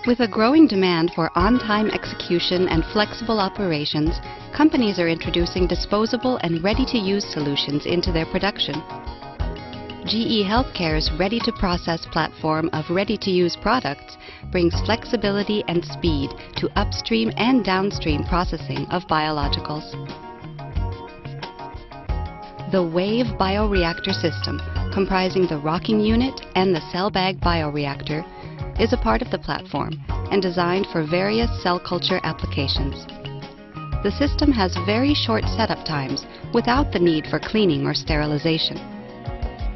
With a growing demand for on-time execution and flexible operations, companies are introducing disposable and ready-to-use solutions into their production. GE Healthcare's ready-to-process platform of ready-to-use products brings flexibility and speed to upstream and downstream processing of biologicals. The WAVE bioreactor system, comprising the rocking unit and the cell bag bioreactor, is a part of the platform and designed for various cell culture applications. The system has very short setup times without the need for cleaning or sterilization.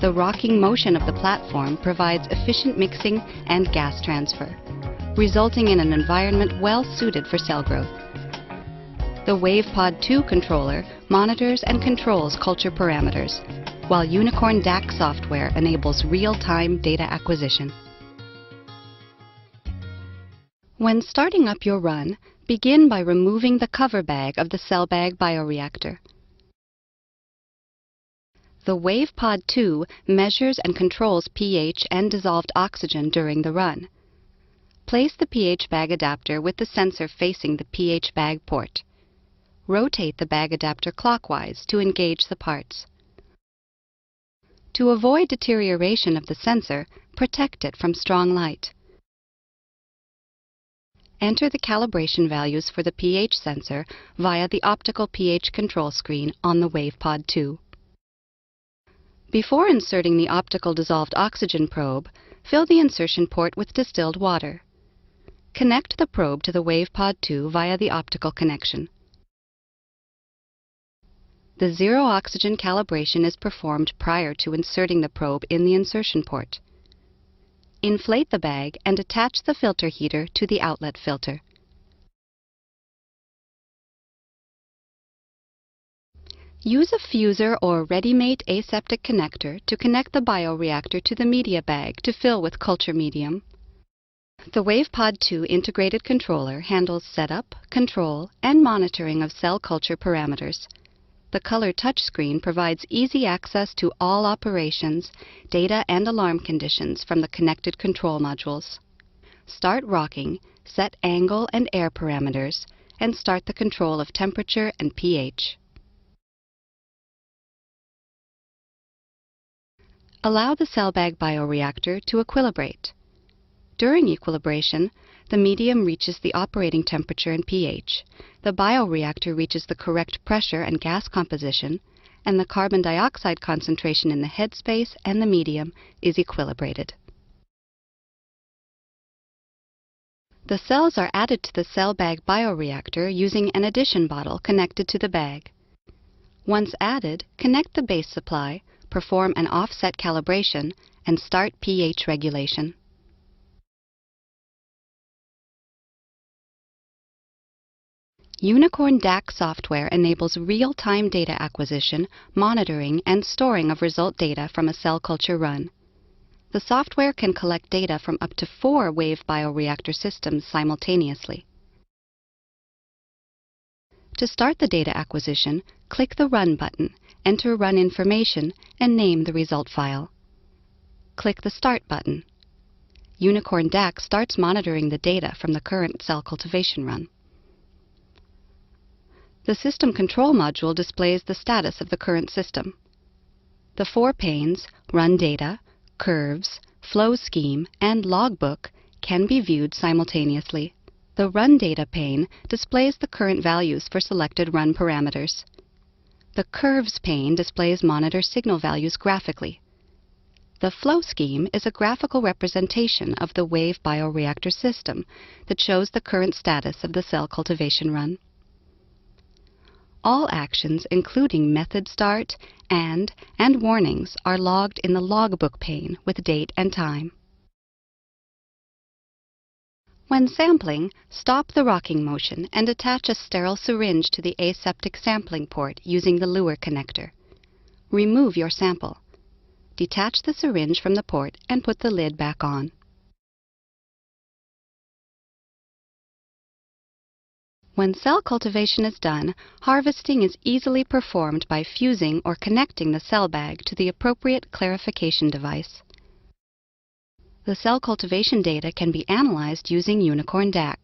The rocking motion of the platform provides efficient mixing and gas transfer, resulting in an environment well suited for cell growth. The WavePod 2 controller monitors and controls culture parameters, while Unicorn DAQ software enables real-time data acquisition. When starting up your run, begin by removing the cover bag of the cell bag bioreactor. The WavePod 2 measures and controls pH and dissolved oxygen during the run. Place the pH bag adapter with the sensor facing the pH bag port. Rotate the bag adapter clockwise to engage the parts. To avoid deterioration of the sensor, protect it from strong light. Enter the calibration values for the pH sensor via the optical pH control screen on the WavePod 2. Before inserting the optical dissolved oxygen probe, fill the insertion port with distilled water. Connect the probe to the WavePod 2 via the optical connection. The zero oxygen calibration is performed prior to inserting the probe in the insertion port. Inflate the bag and attach the filter heater to the outlet filter. Use a fuser or ready-made aseptic connector to connect the bioreactor to the media bag to fill with culture medium. The WavePod 2 integrated controller handles setup, control, and monitoring of cell culture parameters. The color touchscreen provides easy access to all operations, data, and alarm conditions from the connected control modules. Start rocking, set angle and air parameters, and start the control of temperature and pH. Allow the cell bag bioreactor to equilibrate. During equilibration, the medium reaches the operating temperature and pH, the bioreactor reaches the correct pressure and gas composition, and the carbon dioxide concentration in the headspace and the medium is equilibrated. The cells are added to the cell bag bioreactor using an addition bottle connected to the bag. Once added, connect the base supply, perform an offset calibration, and start pH regulation. Unicorn DAQ software enables real-time data acquisition, monitoring, and storing of result data from a cell culture run. The software can collect data from up to 4 WAVE bioreactor systems simultaneously. To start the data acquisition, click the Run button, enter run information, and name the result file. Click the Start button. Unicorn DAQ starts monitoring the data from the current cell cultivation run. The System Control module displays the status of the current system. The 4 panes, Run Data, Curves, Flow Scheme, and Logbook, can be viewed simultaneously. The Run Data pane displays the current values for selected run parameters. The Curves pane displays monitor signal values graphically. The Flow Scheme is a graphical representation of the WAVE bioreactor system that shows the current status of the cell cultivation run. All actions, including method start, and warnings, are logged in the Logbook pane with date and time. When sampling, stop the rocking motion and attach a sterile syringe to the aseptic sampling port using the Luer connector. Remove your sample. Detach the syringe from the port and put the lid back on. When cell cultivation is done, harvesting is easily performed by fusing or connecting the cell bag to the appropriate clarification device. The cell cultivation data can be analyzed using Unicorn DAC.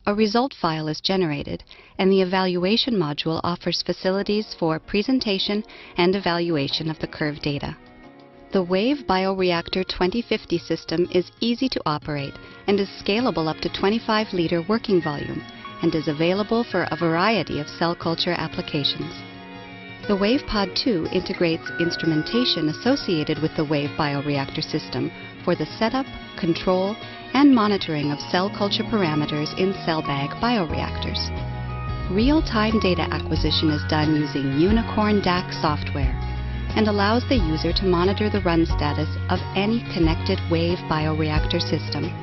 A result file is generated, and the evaluation module offers facilities for presentation and evaluation of the curve data. The WAVE Bioreactor 2050 system is easy to operate and is scalable up to 25-liter working volume and is available for a variety of cell culture applications. The WavePod 2 integrates instrumentation associated with the WAVE Bioreactor system for the setup, control, and monitoring of cell culture parameters in cell bag bioreactors. Real-time data acquisition is done using Unicorn DAC software and allows the user to monitor the run status of any connected WAVE bioreactor system.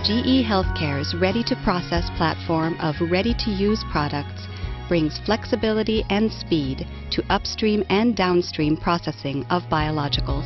GE Healthcare's ready-to-process platform of ready-to-use products brings flexibility and speed to upstream and downstream processing of biologicals.